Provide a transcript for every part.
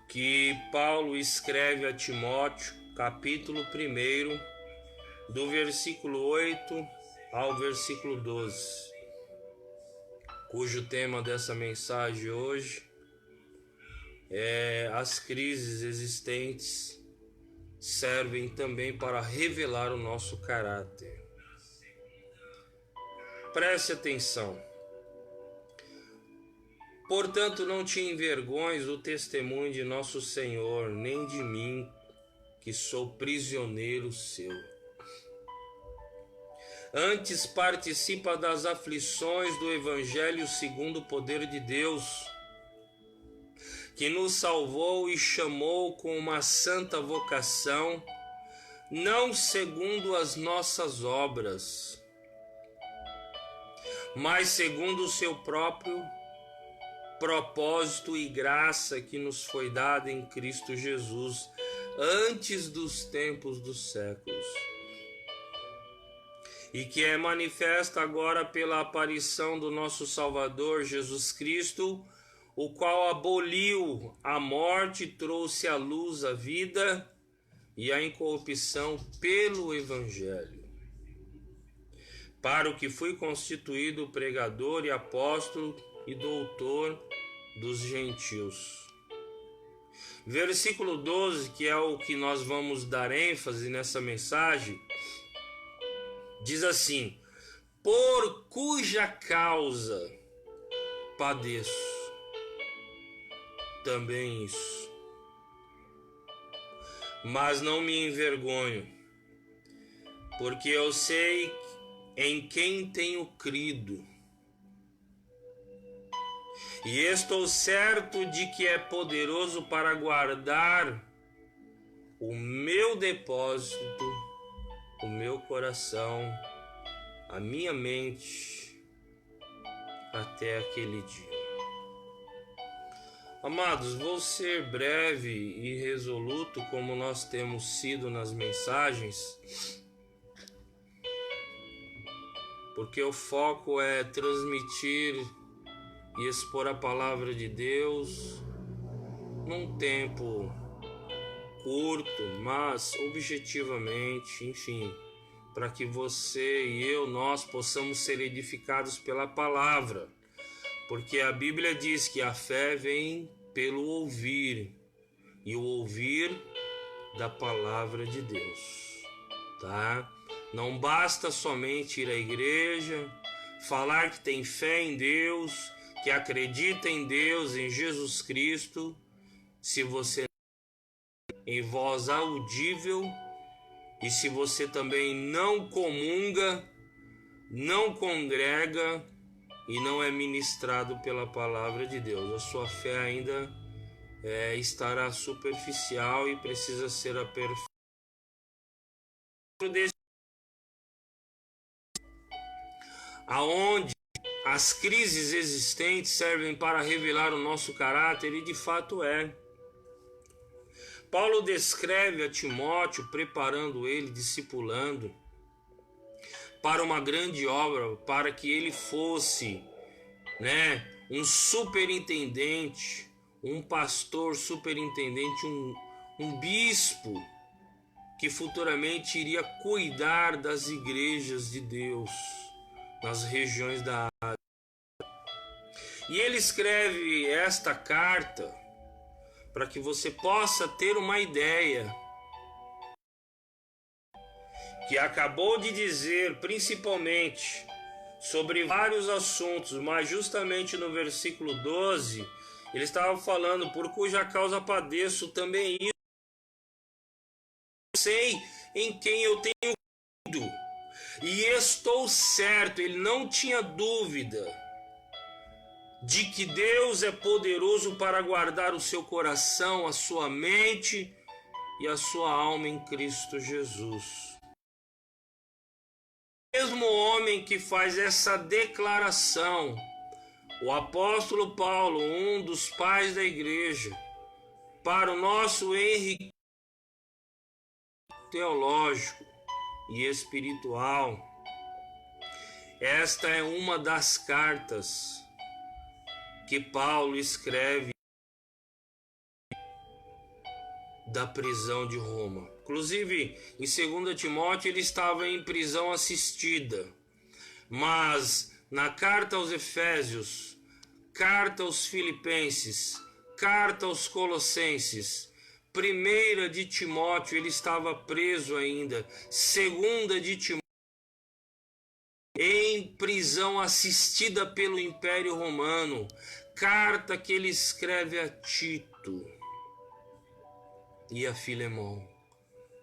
Que Paulo escreve a Timóteo, capítulo 1, do versículo 8 ao versículo 12, cujo tema dessa mensagem hoje é: as crises existentes servem também para revelar o nosso caráter. Preste atenção. Portanto, não te envergonhes do testemunho de nosso Senhor, nem de mim, que sou prisioneiro seu. Antes participa das aflições do Evangelho segundo o poder de Deus, que nos salvou e chamou com uma santa vocação, não segundo as nossas obras, mas segundo o seu próprio propósito e graça que nos foi dada em Cristo Jesus, antes dos tempos dos séculos, e que é manifesta agora pela aparição do nosso Salvador Jesus Cristo, o qual aboliu a morte, trouxe à luz a vida e a incorrupção pelo Evangelho, para o que fui constituído pregador e apóstolo e doutor dos gentios. Versículo 12, que é o que nós vamos dar ênfase nessa mensagem, diz assim: por cuja causa padeço também isso, mas não me envergonho, porque eu sei em quem tenho crido, e estou certo de que é poderoso para guardar o meu depósito, o meu coração, a minha mente, até aquele dia. Amados, vou ser breve e resoluto, como nós temos sido nas mensagens, porque o foco é transmitir e expor a palavra de Deus num tempo curto, mas objetivamente, enfim, para que você e eu, nós possamos ser edificados pela palavra, porque a Bíblia diz que a fé vem pelo ouvir, e o ouvir da palavra de Deus, tá? Não basta somente ir à igreja, falar que tem fé em Deus, que acredita em Deus, em Jesus Cristo, se você em voz audível, e se você também não comunga, não congrega e não é ministrado pela palavra de Deus, a sua fé ainda estará superficial e precisa ser aperfeiçoada. Aonde as crises existentes servem para revelar o nosso caráter, e de fato é. Paulo descreve a Timóteo, preparando ele, discipulando para uma grande obra, para que ele fosse, um superintendente, um pastor superintendente, um bispo, que futuramente iria cuidar das igrejas de Deus nas regiões da Ásia. E ele escreve esta carta para que você possa ter uma ideia, que acabou de dizer principalmente sobre vários assuntos, mas justamente no versículo 12, ele estava falando: por cuja causa padeço também isso, sei em quem eu tenho crido, e estou certo, ele não tinha dúvida, de que Deus é poderoso para guardar o seu coração, a sua mente e a sua alma em Cristo Jesus. O mesmo homem que faz essa declaração, o apóstolo Paulo, um dos pais da igreja, para o nosso enriquecimento teológico e espiritual, esta é uma das cartas que Paulo escreve da prisão de Roma. Inclusive, em 2 Timóteo ele estava em prisão assistida, mas na carta aos Efésios, carta aos Filipenses, carta aos Colossenses, 1 de Timóteo ele estava preso ainda, 2 de Timóteo em prisão assistida pelo Império Romano, carta que ele escreve a Tito e a Filemão.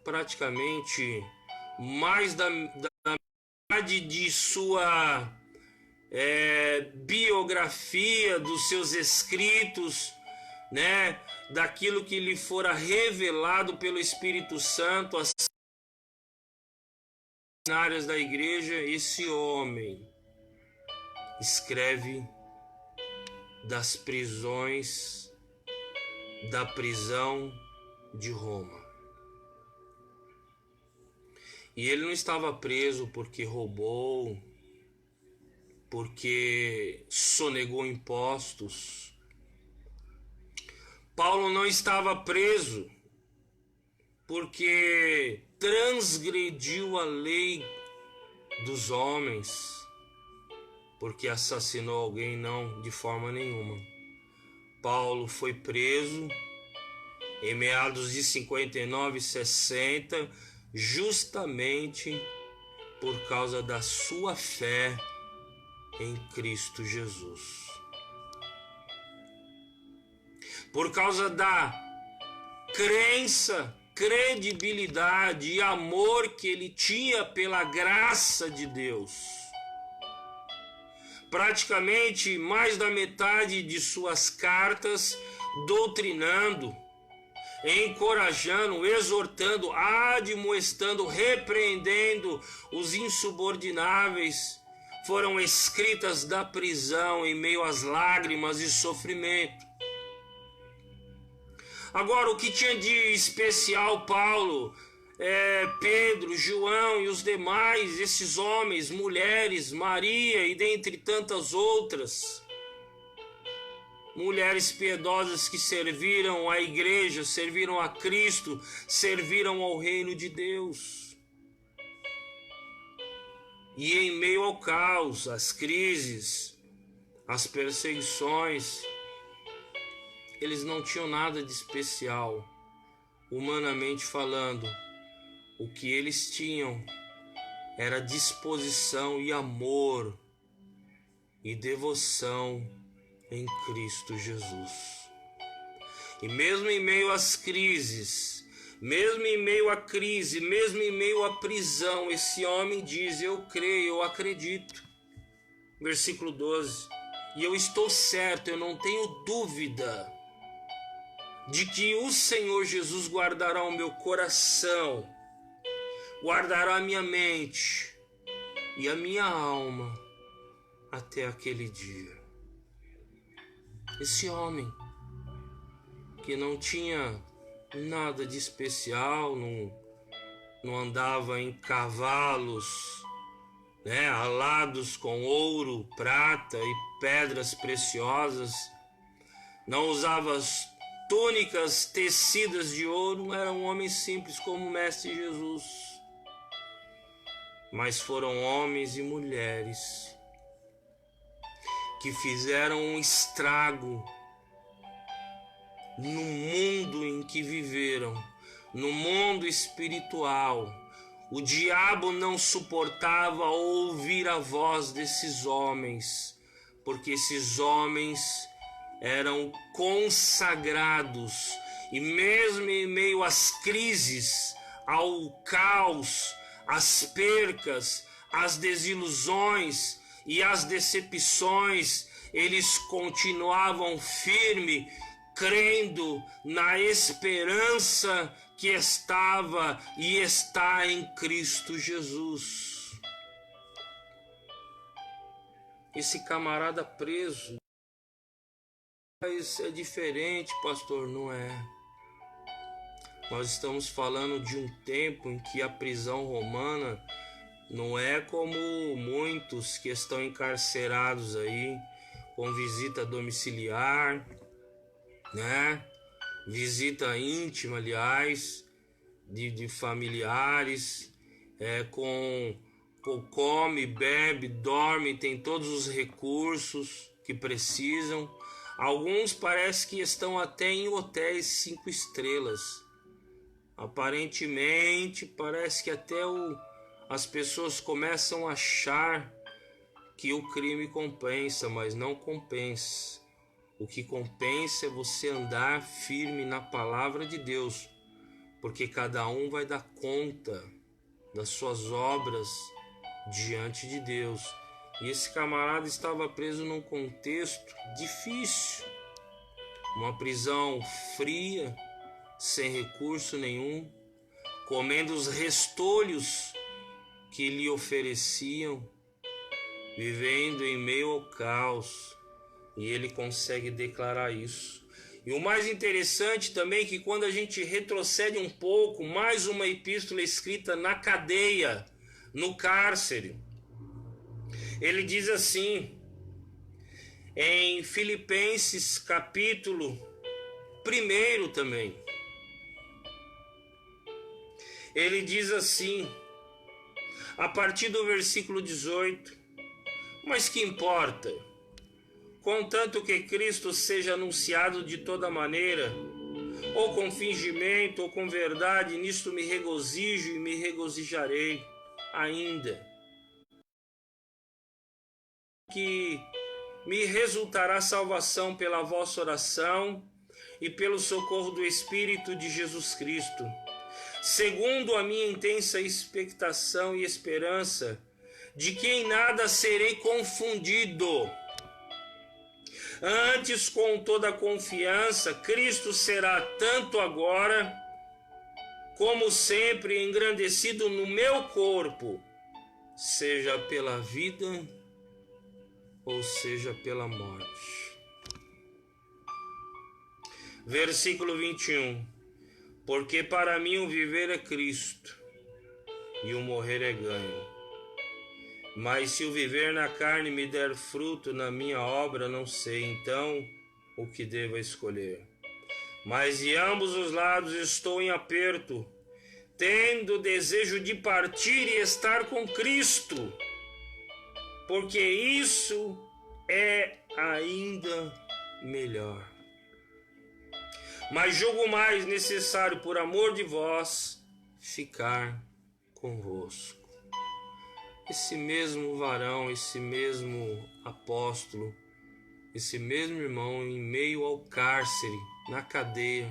Praticamente mais da metade de sua biografia, dos seus escritos, né, daquilo que lhe fora revelado pelo Espírito Santo, as áreas da igreja, esse homem escreve das prisões, da prisão de Roma. E ele não estava preso porque roubou, porque sonegou impostos. Paulo não estava preso porque transgrediu a lei dos homens, porque assassinou alguém, não, de forma nenhuma. Paulo foi preso em meados de 59 e 60, justamente por causa da sua fé em Cristo Jesus. Por causa da crença, credibilidade e amor que ele tinha pela graça de Deus. Praticamente mais da metade de suas cartas doutrinando, encorajando, exortando, admoestando, repreendendo os insubordináveis, foram escritas da prisão em meio às lágrimas e sofrimento. Agora, o que tinha de especial Paulo, Pedro, João e os demais, esses homens, mulheres, Maria e dentre tantas outras, mulheres piedosas que serviram à igreja, serviram a Cristo, serviram ao reino de Deus. E em meio ao caos, às crises, às perseguições, eles não tinham nada de especial, humanamente falando. O que eles tinham era disposição e amor e devoção em Cristo Jesus. E mesmo em meio às crises, mesmo em meio à crise, mesmo em meio à prisão, esse homem diz: eu creio, eu acredito. Versículo 12. E eu estou certo, eu não tenho dúvida de que o Senhor Jesus guardará o meu coração, guardará a minha mente e a minha alma até aquele dia. Esse homem que não tinha nada de especial, não andava em cavalos, alados com ouro, prata e pedras preciosas, não usava túnicas tecidas de ouro, era um homem simples como o Mestre Jesus. Mas foram homens e mulheres que fizeram um estrago no mundo em que viveram, no mundo espiritual. O diabo não suportava ouvir a voz desses homens, porque esses homens eram consagrados, e mesmo em meio às crises, ao caos, às percas, às desilusões e às decepções, eles continuavam firmes, crendo na esperança que estava e está em Cristo Jesus. Esse camarada preso, mas é diferente, pastor, não é? Nós estamos falando de um tempo em que a prisão romana não é como muitos que estão encarcerados aí, com visita domiciliar, né? Visita íntima, aliás, de familiares, come, bebe, dorme, tem todos os recursos que precisam. Alguns parece que estão até em hotéis 5 estrelas. Aparentemente, parece que até as pessoas começam a achar que o crime compensa, mas não compensa. O que compensa é você andar firme na palavra de Deus, porque cada um vai dar conta das suas obras diante de Deus. E esse camarada estava preso num contexto difícil, uma prisão fria, sem recurso nenhum, comendo os restolhos que lhe ofereciam, vivendo em meio ao caos. E ele consegue declarar isso. E o mais interessante também é que quando a gente retrocede um pouco, mais uma epístola escrita na cadeia, no cárcere, ele diz assim, em Filipenses capítulo 1 também, ele diz assim, a partir do versículo 18, mas que importa? Contanto que Cristo seja anunciado de toda maneira, ou com fingimento, ou com verdade, nisto me regozijo e me regozijarei ainda. Que me resultará salvação pela vossa oração e pelo socorro do Espírito de Jesus Cristo, segundo a minha intensa expectação e esperança, de que em nada serei confundido. Antes, com toda a confiança, Cristo será tanto agora como sempre engrandecido no meu corpo, seja pela vida ou seja pela morte. Versículo 21. Porque para mim o viver é Cristo e o morrer é ganho. Mas se o viver na carne me der fruto na minha obra, não sei então o que devo escolher. Mas de ambos os lados estou em aperto, tendo desejo de partir e estar com Cristo, porque isso é ainda melhor. Mas julgo mais necessário, por amor de vós, ficar convosco. Esse mesmo varão, esse mesmo apóstolo, esse mesmo irmão em meio ao cárcere, na cadeia,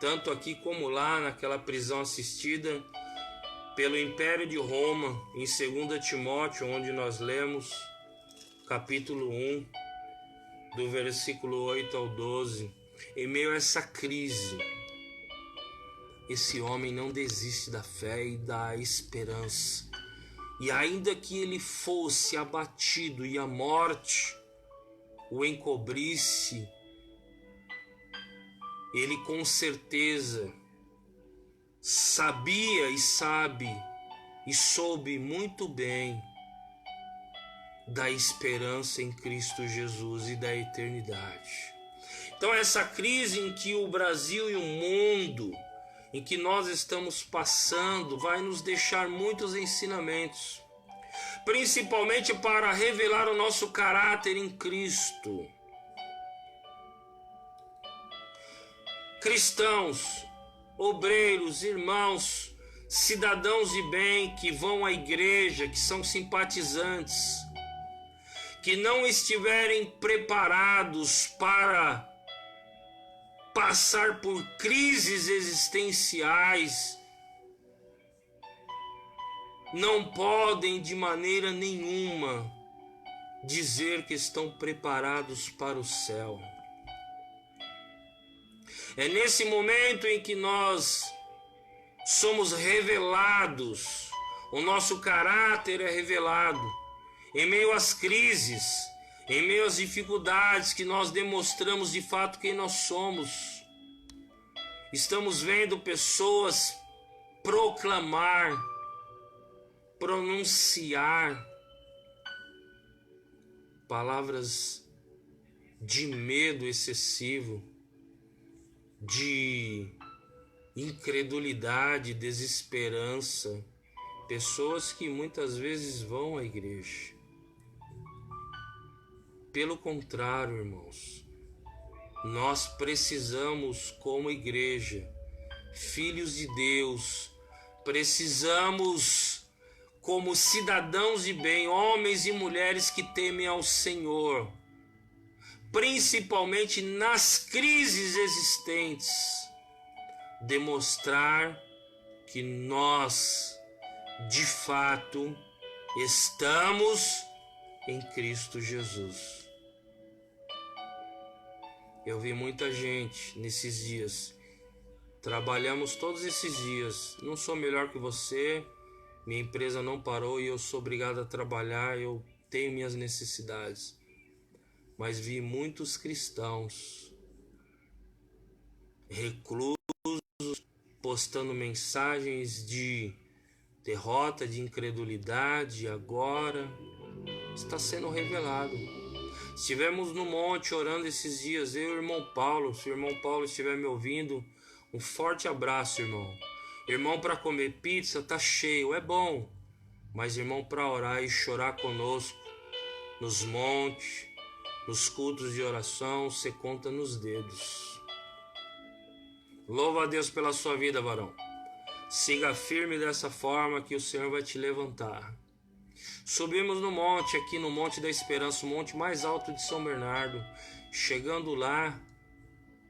tanto aqui como lá naquela prisão assistida pelo Império de Roma, em 2 Timóteo, onde nós lemos capítulo 1, do versículo 8 ao 12, em meio a essa crise, esse homem não desiste da fé e da esperança. E ainda que ele fosse abatido e a morte o encobrisse, ele com certeza sabia e sabe e soube muito bem da esperança em Cristo Jesus e da eternidade. Então essa crise em que o Brasil e o mundo, em que nós estamos passando, vai nos deixar muitos ensinamentos, principalmente para revelar o nosso caráter em Cristo. Cristãos, obreiros, irmãos, cidadãos de bem que vão à igreja, que são simpatizantes, que não estiverem preparados para passar por crises existenciais, não podem de maneira nenhuma dizer que estão preparados para o céu. É nesse momento em que nós somos revelados, o nosso caráter é revelado, em meio às crises, em meio às dificuldades, que nós demonstramos de fato quem nós somos. Estamos vendo pessoas proclamar, pronunciar palavras de medo excessivo, de incredulidade, desesperança. Pessoas que muitas vezes vão à igreja. Pelo contrário, irmãos, nós precisamos, como igreja, filhos de Deus, precisamos, como cidadãos de bem, homens e mulheres que temem ao Senhor, principalmente nas crises existentes, demonstrar que nós, de fato, estamos em Cristo Jesus. Eu vi muita gente nesses dias. Trabalhamos todos esses dias. Não sou melhor que você. Minha empresa não parou e eu sou obrigado a trabalhar. Eu tenho minhas necessidades. Mas vi muitos cristãos reclusos postando mensagens de derrota, de incredulidade. Agora está sendo revelado. Estivemos no monte orando esses dias, eu e o irmão Paulo. Se o irmão Paulo estiver me ouvindo, um forte abraço, irmão. Irmão, para comer pizza tá cheio, é bom. Mas irmão, para orar e chorar conosco nos montes, nos cultos de oração, você conta nos dedos. Louva a Deus pela sua vida, varão. Siga firme dessa forma que o Senhor vai te levantar. Subimos no monte, aqui no Monte da Esperança, o monte mais alto de São Bernardo. Chegando lá,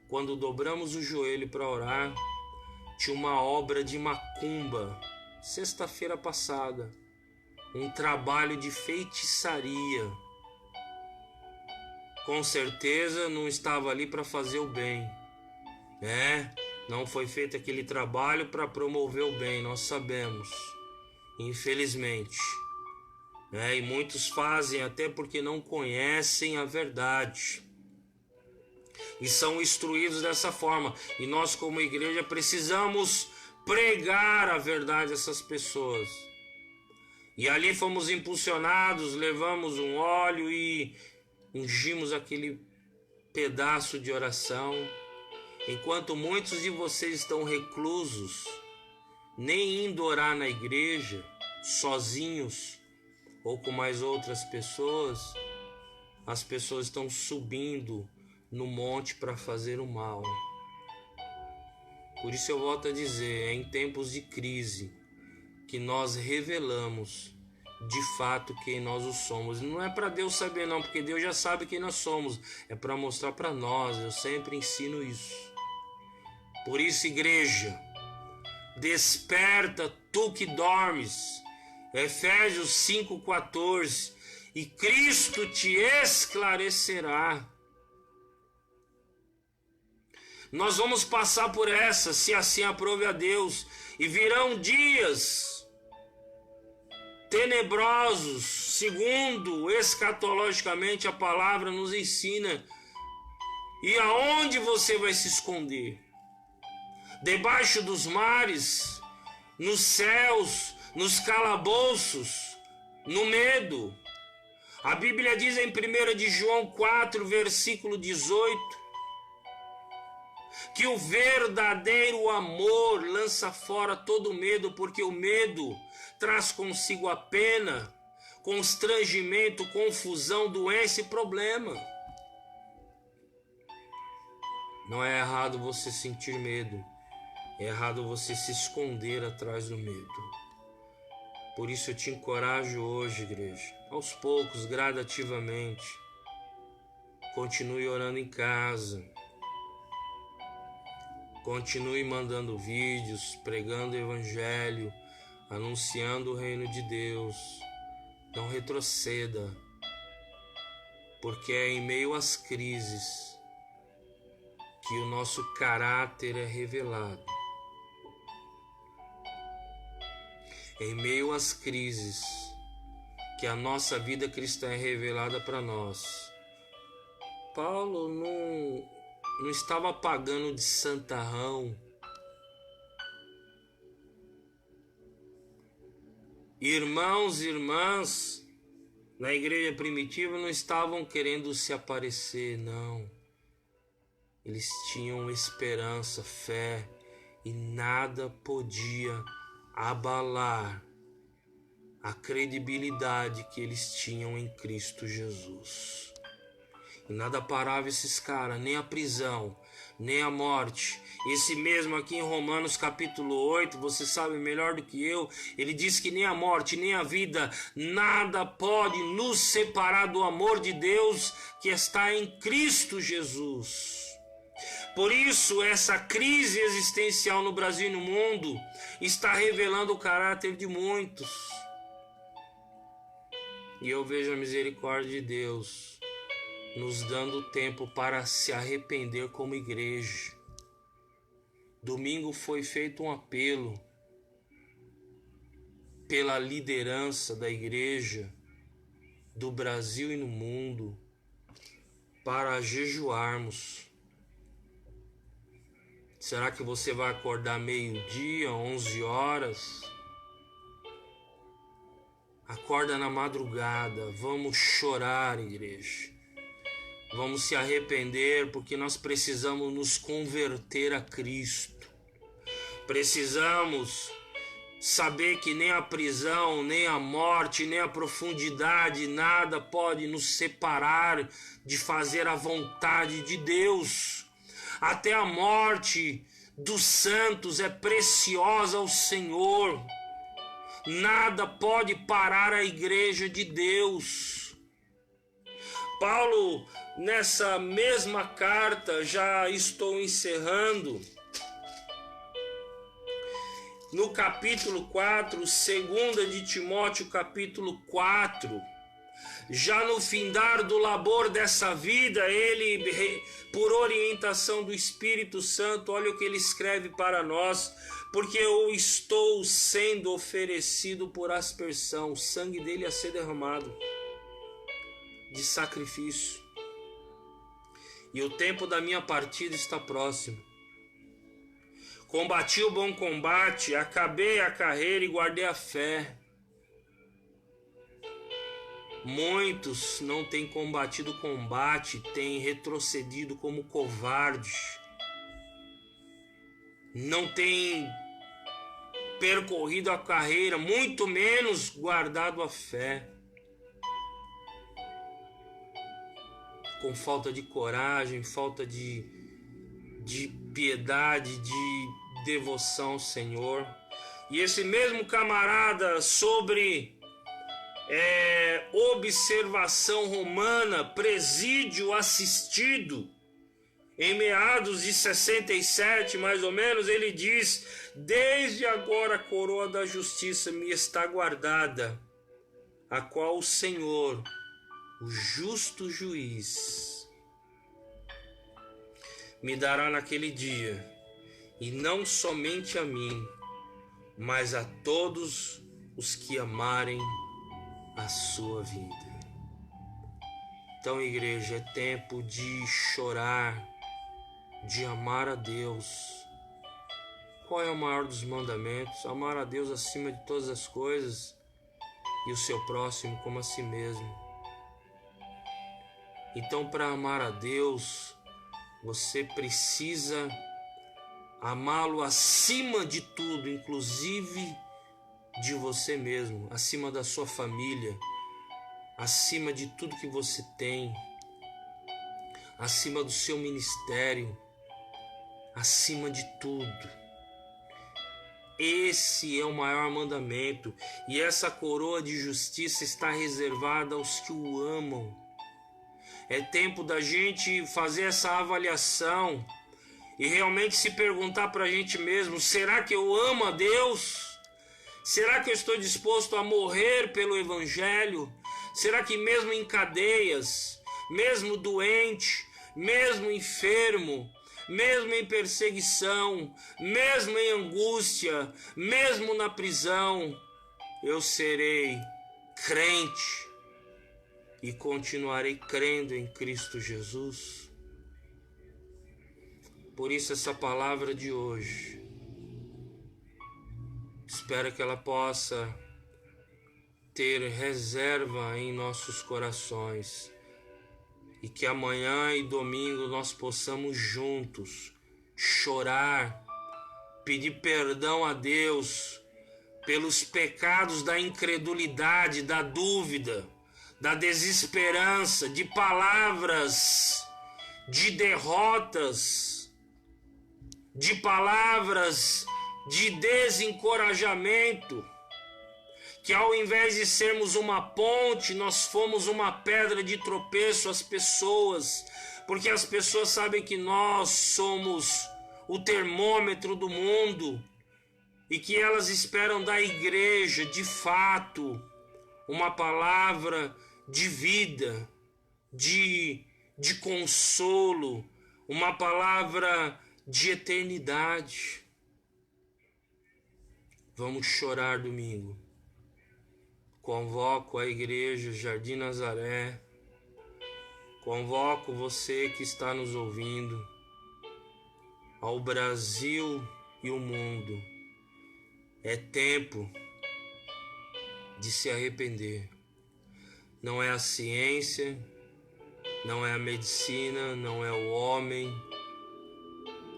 quando dobramos o joelho para orar, tinha uma obra de macumba, sexta-feira passada, um trabalho de feitiçaria. Com certeza não estava ali para fazer o bem, né? Não foi feito aquele trabalho para promover o bem, nós sabemos, infelizmente. E muitos fazem até porque não conhecem a verdade e são instruídos dessa forma, e nós como igreja precisamos pregar a verdade a essas pessoas. E ali fomos impulsionados, levamos um óleo e ungimos aquele pedaço de oração, enquanto muitos de vocês estão reclusos, nem indo orar na igreja, sozinhos ou com mais outras pessoas, as pessoas estão subindo no monte para fazer o mal. Por isso eu volto a dizer, é em tempos de crise que nós revelamos de fato quem nós o somos. Não é para Deus saber não, porque Deus já sabe quem nós somos, é para mostrar para nós. Eu sempre ensino isso. Por isso, igreja, desperta tu que dormes, Efésios 5,14, e Cristo te esclarecerá. Nós vamos passar por essa, se assim aprove a Deus, e virão dias tenebrosos, segundo escatologicamente a palavra nos ensina. E aonde você vai se esconder? Debaixo dos mares, nos céus, nos calabouços, no medo. A Bíblia diz em 1 de João 4, versículo 18, que o verdadeiro amor lança fora todo medo, porque o medo traz consigo a pena, constrangimento, confusão, doença e problema. Não é errado você sentir medo, é errado você se esconder atrás do medo. Por isso eu te encorajo hoje, igreja, aos poucos, gradativamente, continue orando em casa, continue mandando vídeos, pregando o evangelho, anunciando o reino de Deus. Não retroceda, porque é em meio às crises que o nosso caráter é revelado. Em meio às crises que a nossa vida cristã é revelada para nós. Paulo não estava pagando de santarrão. Irmãos e irmãs, Na igreja primitiva não estavam querendo se aparecer, não. Eles tinham esperança, fé, e nada podia abalar a credibilidade que eles tinham em Cristo Jesus. E nada parava esses caras, nem a prisão, nem a morte. Esse mesmo aqui em Romanos capítulo 8, você sabe melhor do que eu, ele diz que nem a morte, nem a vida, nada pode nos separar do amor de Deus que está em Cristo Jesus. Por isso, essa crise existencial no Brasil e no mundo está revelando o caráter de muitos. E eu vejo a misericórdia de Deus nos dando tempo para se arrepender como igreja. Domingo foi feito um apelo pela liderança da igreja do Brasil e no mundo para jejuarmos. Será que você vai acordar meio-dia, 11 horas? Acorda na madrugada, vamos chorar, igreja. Vamos se arrepender porque nós precisamos nos converter a Cristo. Precisamos saber que nem a prisão, nem a morte, nem a profundidade, nada pode nos separar de fazer a vontade de Deus. Até a morte dos santos é preciosa ao Senhor. Nada pode parar a igreja de Deus. Paulo, nessa mesma carta, já estou encerrando, no capítulo 4, 2 de Timóteo, capítulo 4, já no findar do labor dessa vida, ele, por orientação do Espírito Santo, olha o que ele escreve para nós: porque eu estou sendo oferecido por aspersão, o sangue dele a ser derramado de sacrifício, e o tempo da minha partida está próximo. Combati o bom combate, acabei a carreira e guardei a fé. Muitos não têm combatido o combate, têm retrocedido como covardes, não têm percorrido a carreira, muito menos guardado a fé. Com falta de coragem, falta de piedade, de devoção ao Senhor. E esse mesmo camarada, sobre observação romana, presídio assistido, em meados de 67, mais ou menos, ele diz: desde agora a coroa da justiça me está guardada, a qual o Senhor, o justo juiz, me dará naquele dia, e não somente a mim, mas a todos os que amarem a sua vida. Então, igreja, é tempo de chorar, de amar a Deus. Qual é o maior dos mandamentos? Amar a Deus acima de todas as coisas e o seu próximo como a si mesmo. Então, para amar a Deus, você precisa amá-lo acima de tudo, inclusive de você mesmo, acima da sua família, acima de tudo que você tem, acima do seu ministério, acima de tudo. Esse é o maior mandamento, e essa coroa de justiça está reservada aos que o amam. É tempo da gente fazer essa avaliação e realmente se perguntar para a gente mesmo: será que eu amo a Deus? Será que eu estou disposto a morrer pelo Evangelho? Será que mesmo em cadeias, mesmo doente, mesmo enfermo, mesmo em perseguição, mesmo em angústia, mesmo na prisão, eu serei crente e continuarei crendo em Cristo Jesus? Por isso essa palavra de hoje, espero que ela possa ter reserva em nossos corações e que amanhã e domingo nós possamos juntos chorar, pedir perdão a Deus pelos pecados da incredulidade, da dúvida, da desesperança, de palavras, de derrotas, de palavras de desencorajamento, que ao invés de sermos uma ponte, nós fomos uma pedra de tropeço às pessoas, porque as pessoas sabem que nós somos o termômetro do mundo e que elas esperam da igreja, de fato, uma palavra de vida, de consolo, uma palavra de eternidade. Vamos chorar domingo. Convoco a igreja Jardim Nazaré, convoco você que está nos ouvindo, ao Brasil e o mundo. É tempo de se arrepender. Não é a ciência, não é a medicina, não é o homem,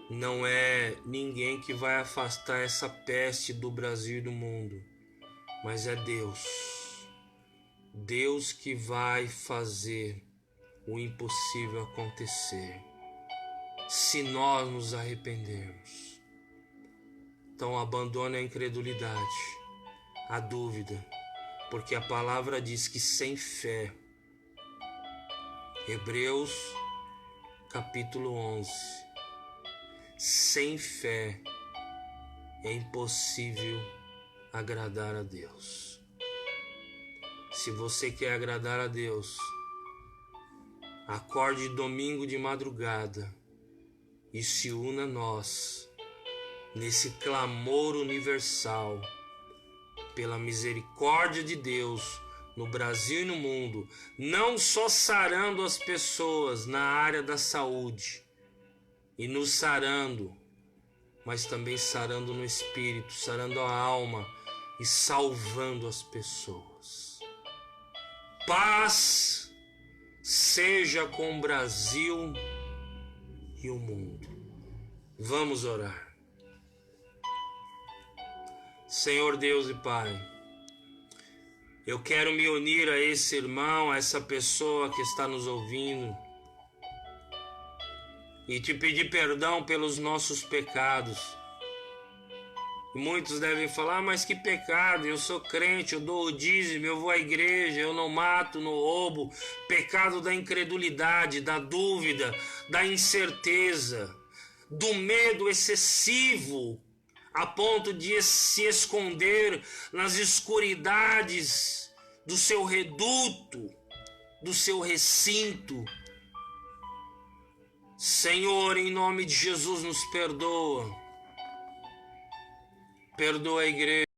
não é ninguém que vai afastar essa peste do Brasil e do mundo, mas é Deus. Deus que vai fazer o impossível acontecer, se nós nos arrependermos. Então abandone a incredulidade, a dúvida, porque a palavra diz que sem fé, Hebreus capítulo 11, sem fé é impossível agradar a Deus. Se você quer agradar a Deus, acorde domingo de madrugada e se una a nós nesse clamor universal pela misericórdia de Deus no Brasil e no mundo, não só sarando as pessoas na área da saúde e nos sarando, mas também sarando no espírito, sarando a alma e salvando as pessoas. Paz seja com o Brasil e o mundo. Vamos orar. Senhor Deus e Pai, eu quero me unir a esse irmão, a essa pessoa que está nos ouvindo e te pedir perdão pelos nossos pecados. Muitos devem falar, mas que pecado, eu sou crente, eu dou o dízimo, eu vou à igreja, eu não mato, não roubo. Pecado da incredulidade, da dúvida, da incerteza, do medo excessivo, a ponto de se esconder nas escuridades do seu reduto, do seu recinto. Senhor, em nome de Jesus, nos perdoa. Perdoa a igreja.